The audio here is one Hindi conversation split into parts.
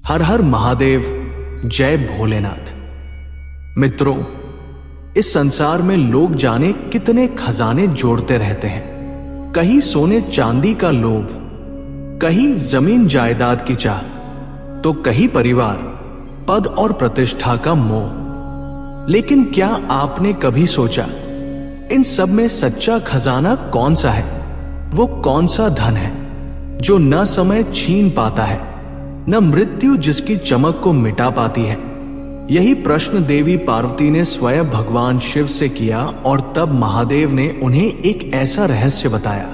हर हर महादेव, जय भोलेनाथ। मित्रों, इस संसार में लोग जाने कितने खजाने जोड़ते रहते हैं। कहीं सोने चांदी का लोभ, कहीं जमीन जायदाद की चाह, तो कहीं परिवार, पद और प्रतिष्ठा का मोह। लेकिन क्या आपने कभी सोचा, इन सब में सच्चा खजाना कौन सा है? वो कौन सा धन है जो न समय छीन पाता है, न मृत्यु जिसकी चमक को मिटा पाती है? यही प्रश्न देवी पार्वती ने स्वयं भगवान शिव से किया और तब महादेव ने उन्हें एक ऐसा रहस्य बताया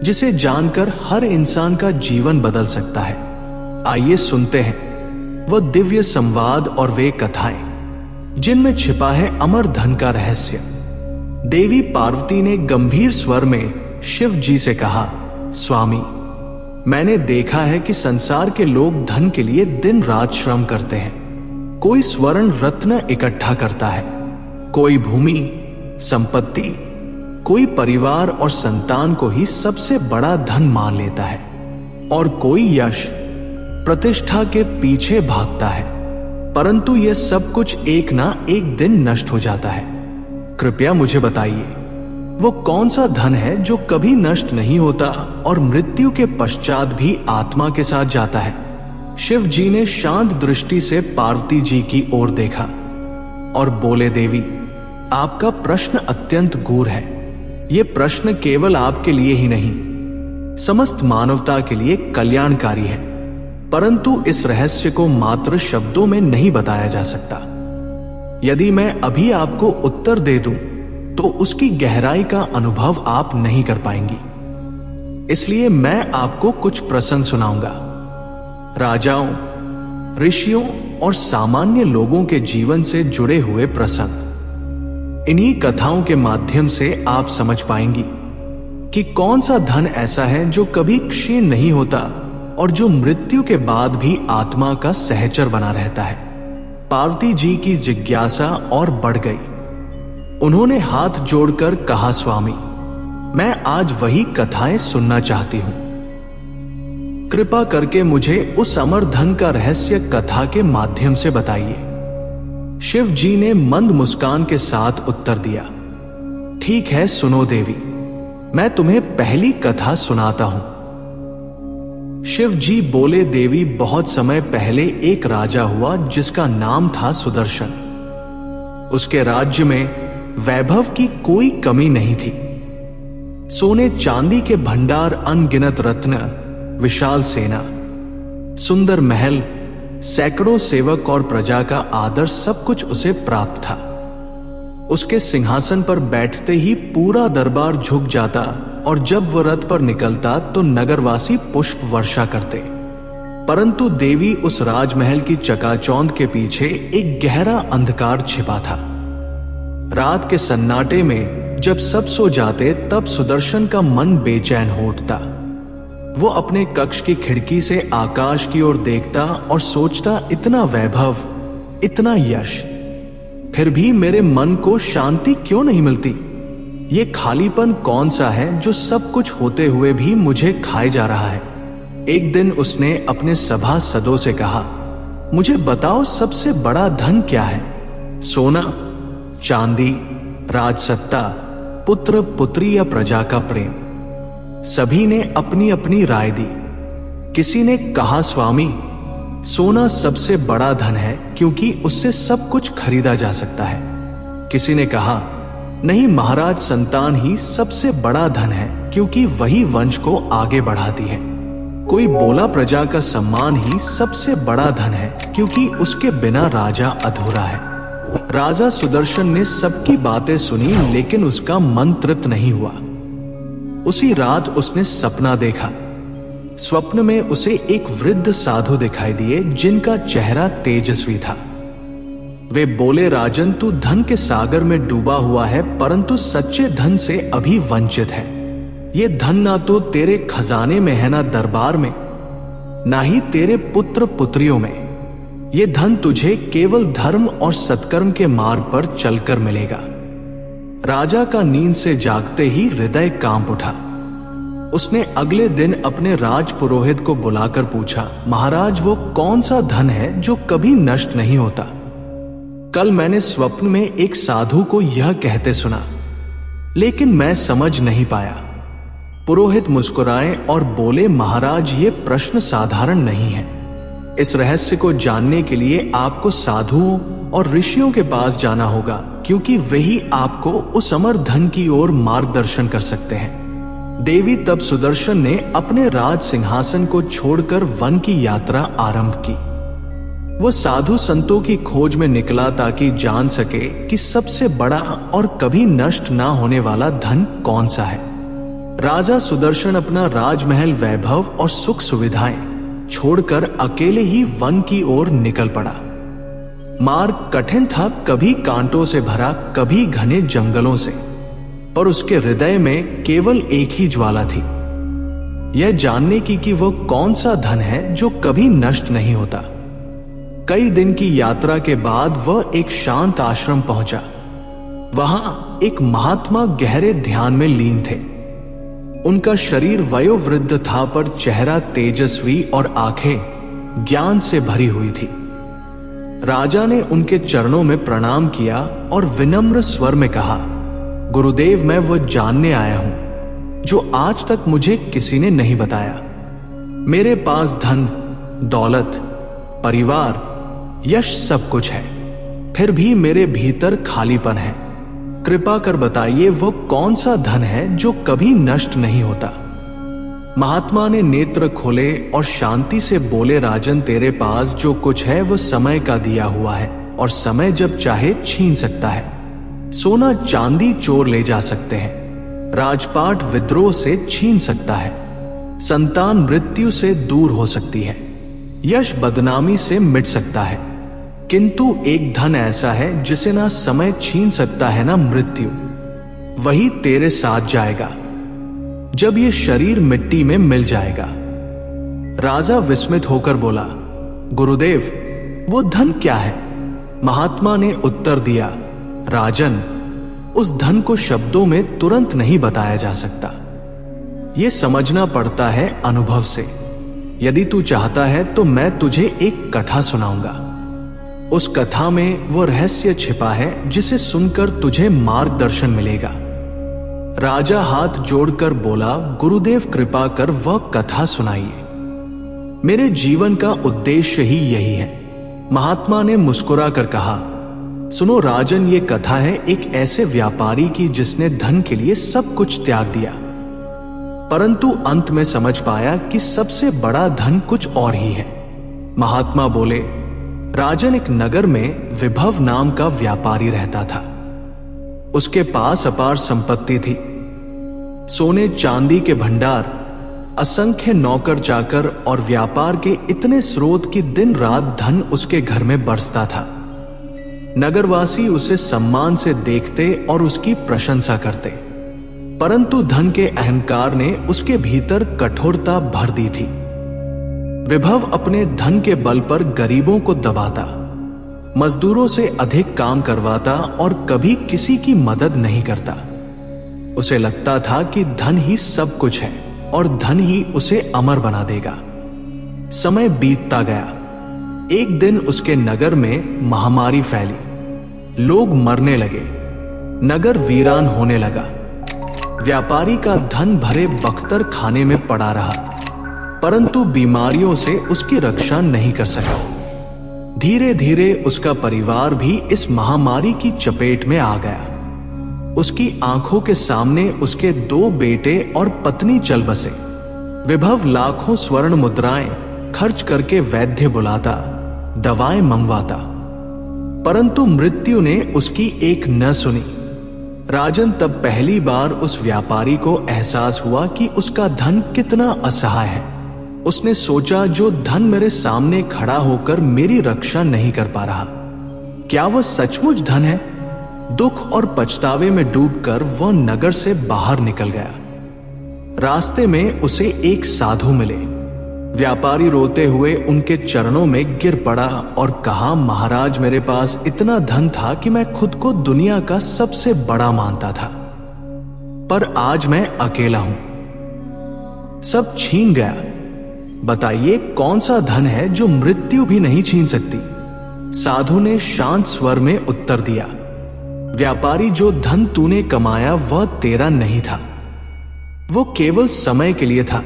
जिसे जानकर हर इंसान का जीवन बदल सकता है। आइए सुनते हैं वह दिव्य संवाद और वे कथाएं जिनमें छिपा है अमर धन का रहस्य। देवी पार्वती ने गंभीर स्वर में शिव जी से कहा, स्वामी, मैंने देखा है कि संसार के लोग धन के लिए दिन रात श्रम करते हैं। कोई स्वर्ण रत्न इकट्ठा करता है, कोई भूमि, संपत्ति, कोई परिवार और संतान को ही सबसे बड़ा धन मान लेता है, और कोई यश, प्रतिष्ठा के पीछे भागता है। परंतु यह सब कुछ एक ना एक दिन नष्ट हो जाता है। कृपया मुझे बताइए, वो कौन सा धन है जो कभी नष्ट नहीं होता और मृत्यु के पश्चात भी आत्मा के साथ जाता है? शिव जी ने शांत दृष्टि से पार्वती जी की ओर देखा और बोले, देवी, आपका प्रश्न अत्यंत गूढ़ है। ये प्रश्न केवल आपके लिए ही नहीं, समस्त मानवता के लिए कल्याणकारी है। परंतु इस रहस्य को मात्र शब्दों में नहीं बताया जा सकता। यदि मैं अभी आपको उत्तर दे दूं तो उसकी गहराई का अनुभव आप नहीं कर पाएंगी। इसलिए मैं आपको कुछ प्रसंग सुनाऊंगा, राजाओं, ऋषियों और सामान्य लोगों के जीवन से जुड़े हुए प्रसंग। इन्हीं कथाओं के माध्यम से आप समझ पाएंगी कि कौन सा धन ऐसा है जो कभी क्षीण नहीं होता और जो मृत्यु के बाद भी आत्मा का सहचर बना रहता है। पार्वती जी की जिज्ञासा और बढ़ गई। उन्होंने हाथ जोड़कर कहा, स्वामी, मैं आज वही कथाएं सुनना चाहती हूं। कृपा करके मुझे उस अमर धन का रहस्य कथा के माध्यम से बताइए। शिव जी ने मंद मुस्कान के साथ उत्तर दिया, ठीक है, सुनो देवी, मैं तुम्हें पहली कथा सुनाता हूं। शिव जी बोले, देवी, बहुत समय पहले एक राजा हुआ जिसका नाम था सुदर्शन। उसके राज्य में वैभव की कोई कमी नहीं थी। सोने चांदी के भंडार, अनगिनत रत्न, विशाल सेना, सुंदर महल, सैकड़ों सेवक और प्रजा का आदर, सब कुछ उसे प्राप्त था। उसके सिंहासन पर बैठते ही पूरा दरबार झुक जाता और जब वह रथ पर निकलता तो नगरवासी पुष्प वर्षा करते। परंतु देवी, उस राजमहल की चकाचौंध के पीछे एक गहरा अंधकार छिपा था। रात के सन्नाटे में जब सब सो जाते तब सुदर्शन का मन बेचैन हो उठता। वो अपने कक्ष की खिड़की से आकाश की ओर देखता और सोचता, इतना वैभव, इतना यश, फिर भी मेरे मन को शांति क्यों नहीं मिलती? ये खालीपन कौन सा है जो सब कुछ होते हुए भी मुझे खाए जा रहा है? एक दिन उसने अपने सभासदों से कहा, मुझे बताओ, सबसे बड़ा धन क्या है? सोना, चांदी, राजसत्ता, पुत्र पुत्री या प्रजा का प्रेम? सभी ने अपनी अपनी राय दी। किसी ने कहा, स्वामी, सोना सबसे बड़ा धन है क्योंकि उससे सब कुछ खरीदा जा सकता है। किसी ने कहा, नहीं महाराज, संतान ही सबसे बड़ा धन है क्योंकि वही वंश को आगे बढ़ाती है। कोई बोला, प्रजा का सम्मान ही सबसे बड़ा धन है क्योंकि उसके बिना राजा अधूरा है। राजा सुदर्शन ने सबकी बातें सुनी, लेकिन उसका मन तृप्त नहीं हुआ। उसी रात उसने सपना देखा। स्वप्न में उसे एक वृद्ध साधु दिखाई दिए जिनका चेहरा तेजस्वी था। वे बोले, राजन, तू धन के सागर में डूबा हुआ है, परंतु सच्चे धन से अभी वंचित है। ये धन ना तो तेरे खजाने में है, ना दरबार में, ना ही तेरे पुत्र पुत्रियों में। ये धन तुझे केवल धर्म और सत्कर्म के मार्ग पर चलकर मिलेगा। राजा का नींद से जागते ही हृदय कांप उठा। उसने अगले दिन अपने राज पुरोहित को बुलाकर पूछा, महाराज वो कौन सा धन है जो कभी नष्ट नहीं होता? कल मैंने स्वप्न में एक साधु को यह कहते सुना, लेकिन मैं समझ नहीं पाया। पुरोहित मुस्कुराए और बोले, महाराज ये प्रश्न साधारण नहीं है। इस रहस्य को जानने के लिए आपको साधुओं और ऋषियों के पास जाना होगा, क्योंकि वही आपको उस अमर धन की ओर मार्गदर्शन कर सकते हैं। देवी तब सुदर्शन ने अपने राज सिंहासन को छोड़कर वन की यात्रा आरंभ की। वो साधु संतों की खोज में निकला ताकि जान सके कि सबसे बड़ा और कभी नष्ट ना होने वाला धन कौन सा है। राजा सुदर्शन अपना राजमहल, वैभव और सुख सुविधाएं छोड़कर अकेले ही वन की ओर निकल पड़ा। मार्ग कठिन था, कभी कांटों से भरा, कभी घने जंगलों से, पर उसके हृदय में केवल एक ही ज्वाला थी, यह जानने की कि वो कौन सा धन है जो कभी नष्ट नहीं होता। कई दिन की यात्रा के बाद वह एक शांत आश्रम पहुंचा। वहां एक महात्मा गहरे ध्यान में लीन थे। उनका शरीर वयोवृद्ध था, पर चेहरा तेजस्वी और आंखें ज्ञान से भरी हुई थी। राजा ने उनके चरणों में प्रणाम किया और विनम्र स्वर में कहा, गुरुदेव, मैं वो जानने आया हूं जो आज तक मुझे किसी ने नहीं बताया। मेरे पास धन, दौलत, परिवार, यश सब कुछ है, फिर भी मेरे भीतर खालीपन है। कृपा कर बताइए वो कौन सा धन है जो कभी नष्ट नहीं होता। महात्मा ने नेत्र खोले और शांति से बोले, राजन, तेरे पास जो कुछ है वो समय का दिया हुआ है और समय जब चाहे छीन सकता है। सोना चांदी चोर ले जा सकते हैं, राजपाट विद्रोह से छीन सकता है, संतान मृत्यु से दूर हो सकती है, यश बदनामी से मिट सकता है, किंतु एक धन ऐसा है जिसे ना समय छीन सकता है ना मृत्यु। वही तेरे साथ जाएगा जब ये शरीर मिट्टी में मिल जाएगा। राजा विस्मित होकर बोला, गुरुदेव, वो धन क्या है? महात्मा ने उत्तर दिया, राजन, उस धन को शब्दों में तुरंत नहीं बताया जा सकता। यह समझना पड़ता है अनुभव से। यदि तू चाहता है तो मैं तुझे एक कथा सुनाऊंगा। उस कथा में वो रहस्य छिपा है जिसे सुनकर तुझे मार्गदर्शन मिलेगा। राजा हाथ जोड़कर बोला, गुरुदेव, कृपा कर वह कथा सुनाइए। मेरे जीवन का उद्देश्य ही यही है। महात्मा ने मुस्कुरा कर कहा, सुनो राजन, ये कथा है एक ऐसे व्यापारी की जिसने धन के लिए सब कुछ त्याग दिया, परंतु अंत में समझ पाया कि सबसे बड़ा धन कुछ और ही है। महात्मा बोले, राजन, एक नगर में विभव नाम का व्यापारी रहता था। उसके पास अपार संपत्ति थी, सोने चांदी के भंडार, असंख्य नौकर चाकर और व्यापार के इतने स्रोत कि दिन रात धन उसके घर में बरसता था। नगरवासी उसे सम्मान से देखते और उसकी प्रशंसा करते, परंतु धन के अहंकार ने उसके भीतर कठोरता भर दी थी। विभव अपने धन के बल पर गरीबों को दबाता, मजदूरों से अधिक काम करवाता और कभी किसी की मदद नहीं करता। उसे लगता था कि धन ही सब कुछ है और धन ही उसे अमर बना देगा। समय बीतता गया। एक दिन उसके नगर में महामारी फैली, लोग मरने लगे, नगर वीरान होने लगा। व्यापारी का धन भरे बख्तर खाने में पड़ा रहा, परंतु बीमारियों से उसकी रक्षा नहीं कर सका। धीरे धीरे उसका परिवार भी इस महामारी की चपेट में आ गया। उसकी आंखों के सामने उसके 2 बेटे और पत्नी चल बसे। विभव लाखों स्वर्ण मुद्राएं खर्च करके वैद्य बुलाता, दवाएं मंगवाता, परंतु मृत्यु ने उसकी एक न सुनी। राजन, तब पहली बार उस व्यापारी को एहसास हुआ कि उसका धन कितना असहाय है। उसने सोचा, जो धन मेरे सामने खड़ा होकर मेरी रक्षा नहीं कर पा रहा, क्या वह सचमुच धन है? दुख और पछतावे में डूबकर वह नगर से बाहर निकल गया। रास्ते में उसे एक साधु मिले। व्यापारी रोते हुए उनके चरणों में गिर पड़ा और कहा, महाराज, मेरे पास इतना धन था कि मैं खुद को दुनिया का सबसे बड़ा मानता था, पर आज मैं अकेला हूं। सब छीन गया। बताइए कौन सा धन है जो मृत्यु भी नहीं छीन सकती? साधु ने शांत स्वर में उत्तर दिया, व्यापारी, जो धन तूने कमाया वह तेरा नहीं था, वो केवल समय के लिए था।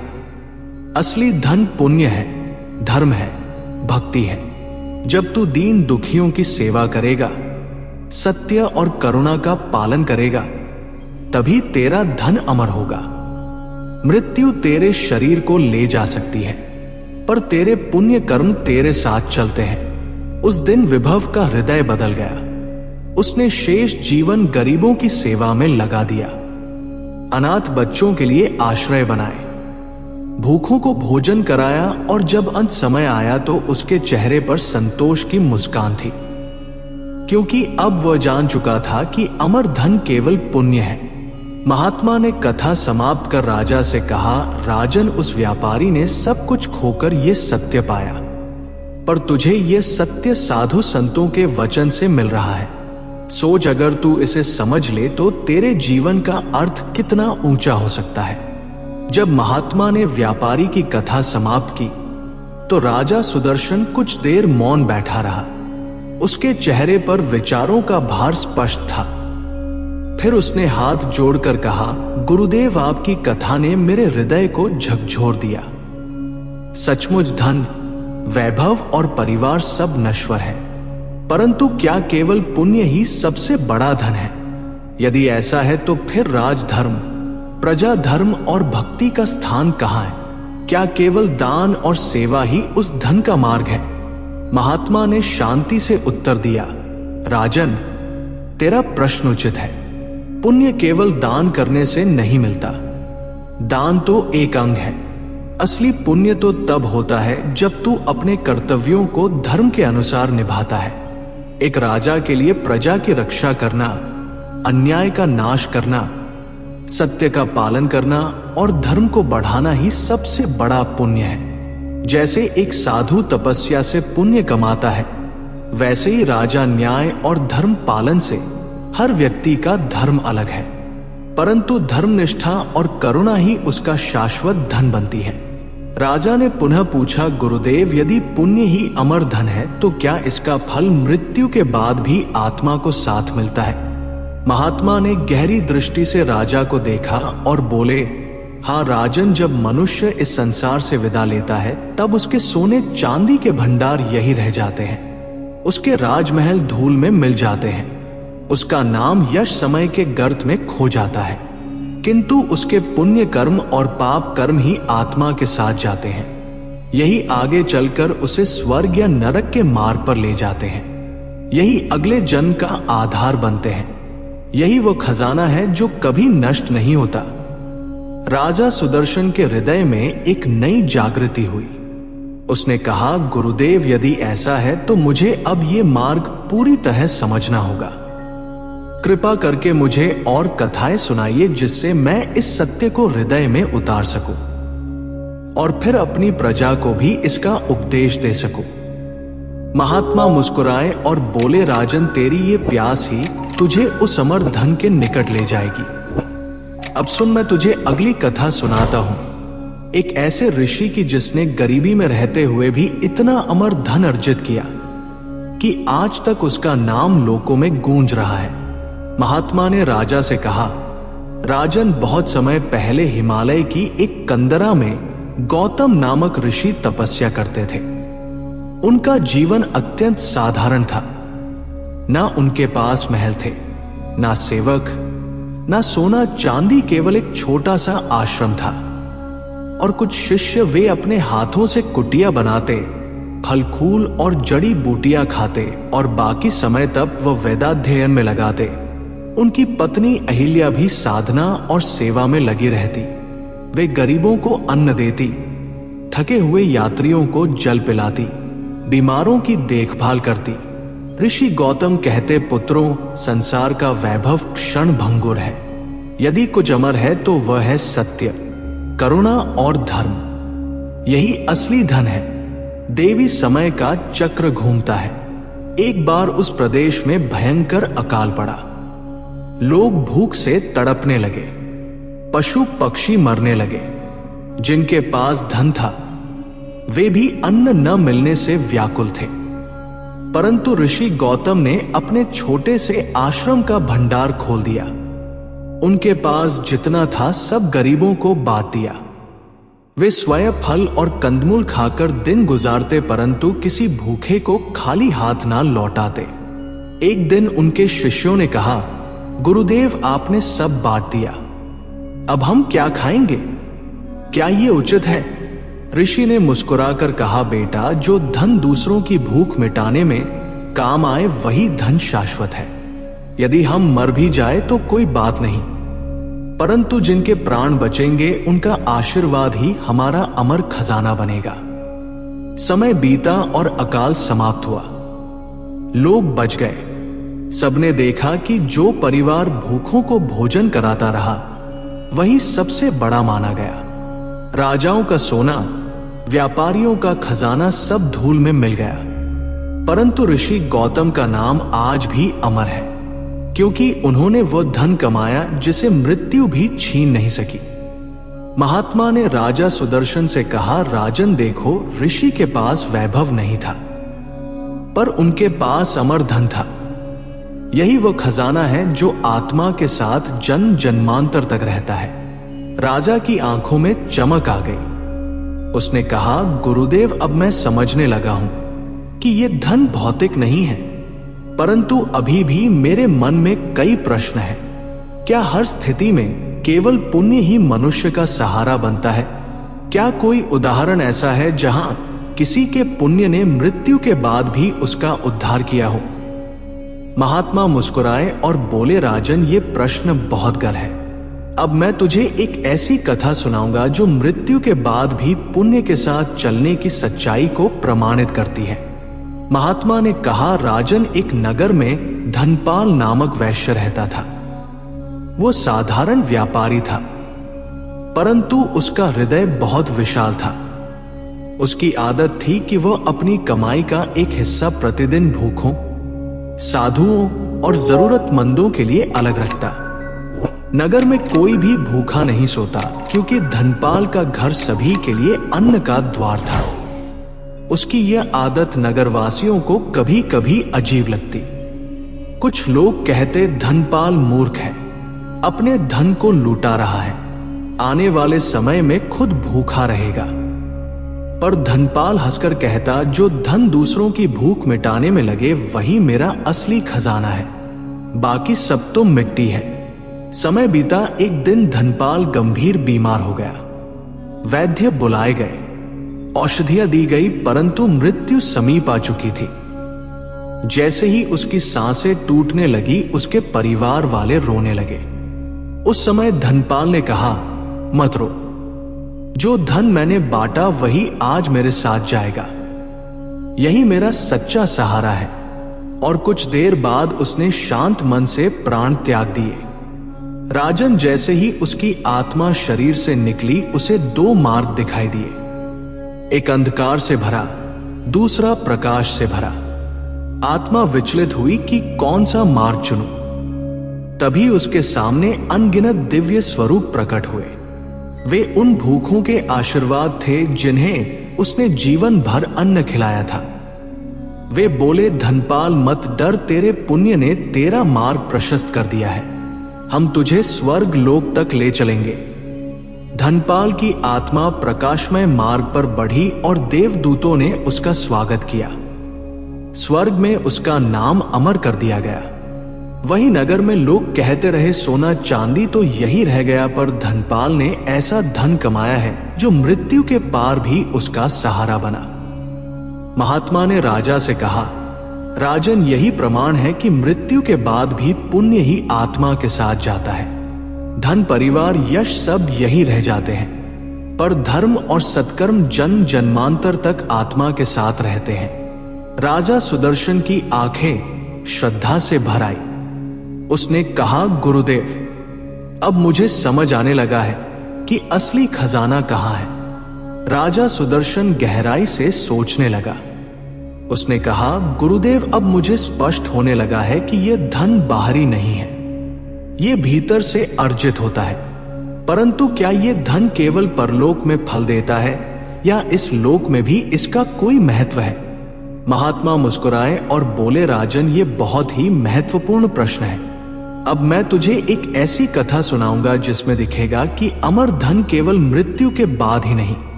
असली धन पुण्य है, धर्म है, भक्ति है। जब तू दीन दुखियों की सेवा करेगा, सत्य और करुणा का पालन करेगा, तभी तेरा धन अमर होगा। मृत्यु तेरे शरीर को ले जा सकती है, पर तेरे पुण्य कर्म तेरे साथ चलते हैं। उस दिन विभव का हृदय बदल गया। उसने शेष जीवन गरीबों की सेवा में लगा दिया, अनाथ बच्चों के लिए आश्रय बनाए, भूखों को भोजन कराया, और जब अंत समय आया तो उसके चेहरे पर संतोष की मुस्कान थी, क्योंकि अब वह जान चुका था कि अमर धन केवल पुण्य है। महात्मा ने कथा समाप्त कर राजा से कहा, राजन, उस व्यापारी ने सब कुछ खोकर यह सत्य पाया, पर तुझे यह सत्य साधु संतों के वचन से मिल रहा है। सोच, अगर तू इसे समझ ले तो तेरे जीवन का अर्थ कितना ऊंचा हो सकता है। जब महात्मा ने व्यापारी की कथा समाप्त की तो राजा सुदर्शन कुछ देर मौन बैठा रहा। उसके चेहरे पर विचारों का भार स्पष्ट था। फिर उसने हाथ जोड़कर कहा, गुरुदेव, आपकी कथा ने मेरे हृदय को झकझोर दिया। सचमुच धन, वैभव और परिवार सब नश्वर है, परंतु क्या केवल पुण्य ही सबसे बड़ा धन है? यदि ऐसा है तो फिर राजधर्म, प्रजा धर्म और भक्ति का स्थान कहां है? क्या केवल दान और सेवा ही उस धन का मार्ग है? महात्मा ने शांति से उत्तर दिया, राजन, तेरा प्रश्न उचित है। पुण्य केवल दान करने से नहीं मिलता। दान तो एक अंग है, असली पुण्य तो तब होता है जब तू अपने कर्तव्यों को धर्म के अनुसार निभाता है। एक राजा के लिए प्रजा की रक्षा करना, अन्याय का नाश करना, सत्य का पालन करना और धर्म को बढ़ाना ही सबसे बड़ा पुण्य है। जैसे एक साधु तपस्या से पुण्य कमाता है, वैसे ही राजा न्याय और धर्म पालन से। हर व्यक्ति का धर्म अलग है, परंतु धर्मनिष्ठा और करुणा ही उसका शाश्वत धन बनती है। राजा ने पुनः पूछा, गुरुदेव, यदि पुण्य ही अमर धन है तो क्या इसका फल मृत्यु के बाद भी आत्मा को साथ मिलता है? महात्मा ने गहरी दृष्टि से राजा को देखा और बोले, हाँ राजन, जब मनुष्य इस संसार से विदा लेता है तब उसके सोने चांदी के भंडार यही रह जाते हैं। उसके राजमहल धूल में मिल जाते हैं, उसका नाम यश समय के गर्त में खो जाता है, किंतु उसके पुण्य कर्म और पाप कर्म ही आत्मा के साथ जाते हैं। यही आगे चलकर उसे स्वर्ग या नरक के मार्ग पर ले जाते हैं। यही अगले जन्म का आधार बनते हैं। यही वो खजाना है जो कभी नष्ट नहीं होता। राजा सुदर्शन के हृदय में एक नई जागृति हुई। उसने कहा, गुरुदेव, यदि ऐसा है तो मुझे अब ये मार्ग पूरी तरह समझना होगा। कृपा करके मुझे और कथाएं सुनाइए जिससे मैं इस सत्य को हृदय में उतार सकूं और फिर अपनी प्रजा को भी इसका उपदेश दे सकूं। महात्मा मुस्कुराए और बोले, राजन, तेरी ये प्यास ही तुझे उस अमर धन के निकट ले जाएगी। अब सुन, मैं तुझे अगली कथा सुनाता हूं, एक ऐसे ऋषि की जिसने गरीबी में रहते हुए भी इतना अमर धन अर्जित किया कि आज तक उसका नाम लोकों में गूंज रहा है। महात्मा ने राजा से कहा, राजन, बहुत समय पहले हिमालय की एक कंदरा में गौतम नामक ऋषि तपस्या करते थे। उनका जीवन अत्यंत साधारण था। ना उनके पास महल थे, ना सेवक, ना सोना चांदी, केवल एक छोटा सा आश्रम था और कुछ शिष्य। वे अपने हाथों से कुटिया बनाते, फल फूल और जड़ी बूटियां खाते और बाकी समय तब वह वेदाध्ययन में लगाते। उनकी पत्नी अहिल्या भी साधना और सेवा में लगी रहती। वे गरीबों को अन्न देती, थके हुए यात्रियों को जल पिलाती, बीमारों की देखभाल करती। ऋषि गौतम कहते, पुत्रों, संसार का वैभव क्षण भंगुर है। यदि कुछ अमर है तो वह है सत्य, करुणा और धर्म। यही असली धन है। देवी समय का चक्र घूमता है। एक बार उस प्रदेश में भयंकर अकाल पड़ा। लोग भूख से तड़पने लगे, पशु पक्षी मरने लगे, जिनके पास धन था वे भी अन्न न मिलने से व्याकुल थे, परंतु ऋषि गौतम ने अपने छोटे से आश्रम का भंडार खोल दिया। उनके पास जितना था सब गरीबों को बांट दिया। वे स्वयं फल और कंदमूल खाकर दिन गुजारते, परंतु किसी भूखे को खाली हाथ ना लौटाते। एक दिन उनके शिष्यों ने कहा, गुरुदेव आपने सब बांट दिया, अब हम क्या खाएंगे? क्या ये उचित है? ऋषि ने मुस्कुराकर कहा, बेटा, जो धन दूसरों की भूख मिटाने में काम आए वही धन शाश्वत है। यदि हम मर भी जाए तो कोई बात नहीं, परंतु जिनके प्राण बचेंगे उनका आशीर्वाद ही हमारा अमर खजाना बनेगा। समय बीता और अकाल समाप्त हुआ। लोग बच गए। सबने देखा कि जो परिवार भूखों को भोजन कराता रहा वही सबसे बड़ा माना गया। राजाओं का सोना, व्यापारियों का खजाना सब धूल में मिल गया, परंतु ऋषि गौतम का नाम आज भी अमर है, क्योंकि उन्होंने वो धन कमाया जिसे मृत्यु भी छीन नहीं सकी। महात्मा ने राजा सुदर्शन से कहा, राजन देखो, ऋषि के पास वैभव नहीं था, पर उनके पास अमर धन था। यही वो खजाना है जो आत्मा के साथ जन्म जन्मांतर तक रहता है। राजा की आंखों में चमक आ गई। उसने कहा, गुरुदेव, अब मैं समझने लगा हूं कि ये धन भौतिक नहीं है, परंतु अभी भी मेरे मन में कई प्रश्न हैं। क्या हर स्थिति में केवल पुण्य ही मनुष्य का सहारा बनता है? क्या कोई उदाहरण ऐसा है जहां किसी के पुण्य ने मृत्यु के बाद भी उसका उद्धार किया हो? महात्मा मुस्कुराए और बोले, राजन, ये प्रश्न बहुत गहरा है। अब मैं तुझे एक ऐसी कथा सुनाऊंगा जो मृत्यु के बाद भी पुण्य के साथ चलने की सच्चाई को प्रमाणित करती है। महात्मा ने कहा, राजन, एक नगर में धनपाल नामक वैश्य रहता था। वो साधारण व्यापारी था, परंतु उसका हृदय बहुत विशाल था। उसकी आदत थी कि वह अपनी कमाई का एक हिस्सा प्रतिदिन भूखों, साधुओं और जरूरतमंदों के लिए अलग रखता। नगर में कोई भी भूखा नहीं सोता, क्योंकि धनपाल का घर सभी के लिए अन्न का द्वार था। उसकी यह आदत नगरवासियों को कभी कभी अजीब लगती। कुछ लोग कहते, धनपाल मूर्ख है, अपने धन को लूटा रहा है, आने वाले समय में खुद भूखा रहेगा। पर धनपाल हंसकर कहता, जो धन दूसरों की भूख मिटाने में लगे वही मेरा असली खजाना है, बाकी सब तो मिट्टी है। समय बीता। एक दिन धनपाल गंभीर बीमार हो गया। वैद्य बुलाए गए, औषधियां दी गई, परंतु मृत्यु समीप आ चुकी थी। जैसे ही उसकी सांसें टूटने लगी, उसके परिवार वाले रोने लगे। उस समय धनपाल ने कहा, मत रो, जो धन मैंने बांटा वही आज मेरे साथ जाएगा। यही मेरा सच्चा सहारा है। और कुछ देर बाद उसने शांत मन से प्राण त्याग दिए। राजन, जैसे ही उसकी आत्मा शरीर से निकली, उसे दो मार्ग दिखाई दिए, एक अंधकार से भरा, दूसरा प्रकाश से भरा। आत्मा विचलित हुई कि कौन सा मार्ग चुनूं। तभी उसके सामने अनगिनत दिव्य स्वरूप प्रकट हुए। वे उन भूखों के आशीर्वाद थे जिन्हें उसने जीवन भर अन्न खिलाया था। वे बोले, धनपाल, मत डर, तेरे पुण्य ने तेरा मार्ग प्रशस्त कर दिया है। हम तुझे स्वर्ग लोक तक ले चलेंगे। धनपाल की आत्मा प्रकाशमय मार्ग पर बढ़ी और देवदूतों ने उसका स्वागत किया। स्वर्ग में उसका नाम अमर कर दिया गया। वही नगर में लोग कहते रहे, सोना चांदी तो यही रह गया, पर धनपाल ने ऐसा धन कमाया है जो मृत्यु के पार भी उसका सहारा बना। महात्मा ने राजा से कहा, राजन, यही प्रमाण है कि मृत्यु के बाद भी पुण्य ही आत्मा के साथ जाता है। धन, परिवार, यश सब यही रह जाते हैं, पर धर्म और सत्कर्म जन्म जन्मांतर तक आत्मा के साथ रहते हैं। राजा सुदर्शन की आंखें श्रद्धा से भर आई। उसने कहा, गुरुदेव, अब मुझे समझ आने लगा है कि असली खजाना कहाँ है। राजा सुदर्शन गहराई से सोचने लगा। उसने कहा, गुरुदेव, अब मुझे स्पष्ट होने लगा है कि यह धन बाहरी नहीं है, यह भीतर से अर्जित होता है। परंतु क्या ये धन केवल परलोक में फल देता है या इस लोक में भी इसका कोई महत्व है? महात्मा मुस्कुराए और बोले, राजन, ये बहुत ही महत्वपूर्ण प्रश्न है। अब मैं तुझे एक ऐसी कथा सुनाऊंगा जिसमें दिखेगा कि अमर धन केवल मृत्यु के बाद ही नहीं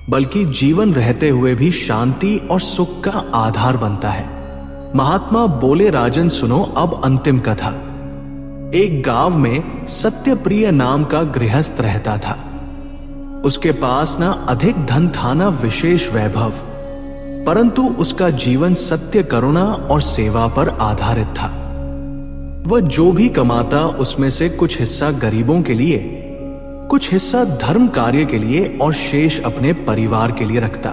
बल्कि जीवन रहते हुए भी शांति और सुख का आधार बनता है। महात्मा बोले, राजन सुनो अब अंतिम कथा। एक गांव में सत्यप्रिय नाम का गृहस्थ रहता था। उसके पास ना अधिक धन था ना विशेष वैभव, परंतु उसका जीवन सत्य, करुणा और सेवा पर आधारित था। वह जो भी कमाता उसमें से कुछ हिस्सा गरीबों के लिए, कुछ हिस्सा धर्म कार्य के लिए और शेष अपने परिवार के लिए रखता।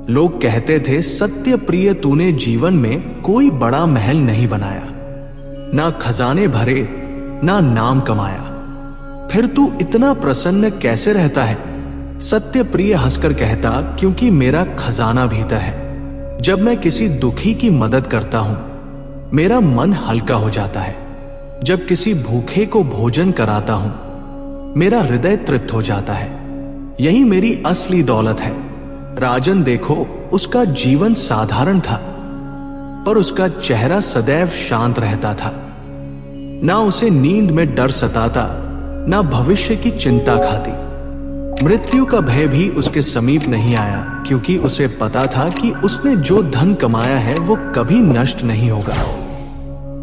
लोग कहते थे, सत्य प्रिय, तूने जीवन में कोई बड़ा महल नहीं बनाया, ना खजाने भरे, ना नाम कमाया, फिर तू इतना प्रसन्न कैसे रहता है? सत्य प्रिय हंसकर कहता, क्योंकि मेरा खजाना भीतर है। जब मैं किसी दुखी की मदद करता हूं मेरा मन हल्का हो जाता है। जब किसी भूखे को भोजन कराता हूं मेरा हृदय तृप्त हो जाता है। यही मेरी असली दौलत है। राजन देखो, उसका जीवन साधारण था पर उसका चेहरा सदैव शांत रहता था। ना उसे नींद में डर सताता, ना भविष्य की चिंता खाती। मृत्यु का भय भी उसके समीप नहीं आया, क्योंकि उसे पता था कि उसने जो धन कमाया है वो कभी नष्ट नहीं होगा।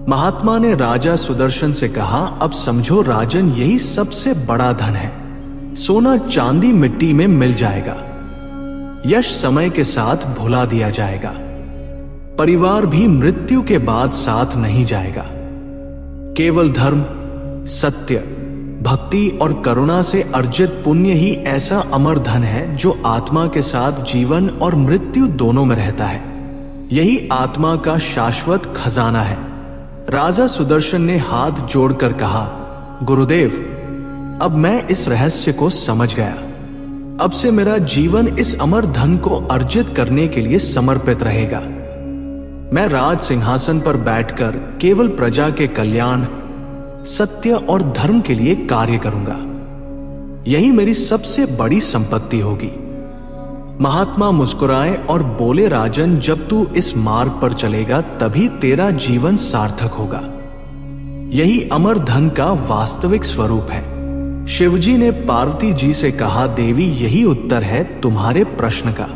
महात्मा ने राजा सुदर्शन से कहा, अब समझो राजन, यही सबसे बड़ा धन है। सोना चांदी मिट्टी में मिल जाएगा, यश समय के साथ भुला दिया जाएगा, परिवार भी मृत्यु के बाद साथ नहीं जाएगा। केवल धर्म, सत्य, भक्ति और करुणा से अर्जित पुण्य ही ऐसा अमर धन है जो आत्मा के साथ जीवन और मृत्यु दोनों में रहता है। यही आत्मा का शाश्वत खजाना है। राजा सुदर्शन ने हाथ जोड़कर कहा, गुरुदेव, अब मैं इस रहस्य को समझ गया। अब से मेरा जीवन इस अमर धन को अर्जित करने के लिए समर्पित रहेगा। मैं राज सिंहासन पर बैठकर केवल प्रजा के कल्याण, सत्य और धर्म के लिए कार्य करूंगा। यही मेरी सबसे बड़ी संपत्ति होगी। महात्मा मुस्कुराए और बोले, राजन, जब तू इस मार्ग पर चलेगा तभी तेरा जीवन सार्थक होगा। यही अमर धन का वास्तविक स्वरूप है। शिवजी ने पार्वती जी से कहा, देवी, यही उत्तर है तुम्हारे प्रश्न का।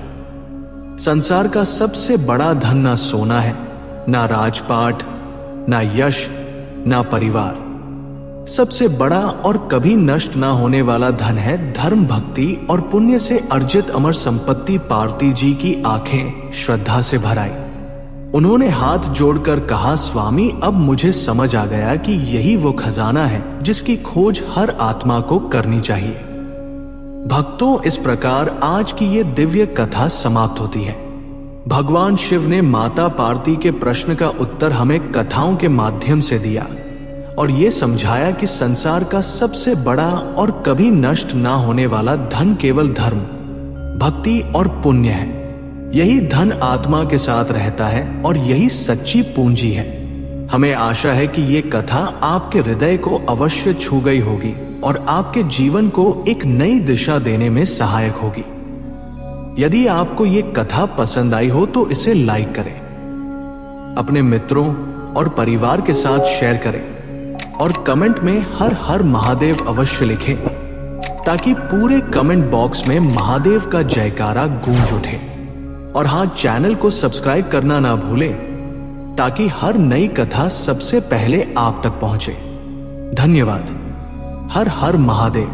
संसार का सबसे बड़ा धन ना सोना है, ना राजपाट, ना यश, ना परिवार। सबसे बड़ा और कभी नष्ट ना होने वाला धन है धर्म, भक्ति और पुण्य से अर्जित अमर संपत्ति। पार्वती जी की आंखें श्रद्धा से भर आई। उन्होंने हाथ जोड़कर कहा, स्वामी, अब मुझे समझ आ गया कि यही वो खजाना है जिसकी खोज हर आत्मा को करनी चाहिए। भक्तों, इस प्रकार आज की ये दिव्य कथा समाप्त होती है। भगवान शिव ने माता पार्वती के प्रश्न का उत्तर हमें कथाओं के माध्यम से दिया और ये समझाया कि संसार का सबसे बड़ा और कभी नष्ट ना होने वाला धन केवल धर्म, भक्ति और पुण्य है। यही धन आत्मा के साथ रहता है और यही सच्ची पूंजी है। हमें आशा है कि ये कथा आपके हृदय को अवश्य छू गई होगी और आपके जीवन को एक नई दिशा देने में सहायक होगी। यदि आपको ये कथा पसंद आई हो तो इसे लाइक करें, अपने मित्रों और परिवार के साथ शेयर करें और कमेंट में हर हर महादेव अवश्य लिखें ताकि पूरे कमेंट बॉक्स में महादेव का जयकारा गूंज उठे। और हाँ, चैनल को सब्सक्राइब करना ना भूलें ताकि हर नई कथा सबसे पहले आप तक पहुंचे। धन्यवाद। हर हर महादेव।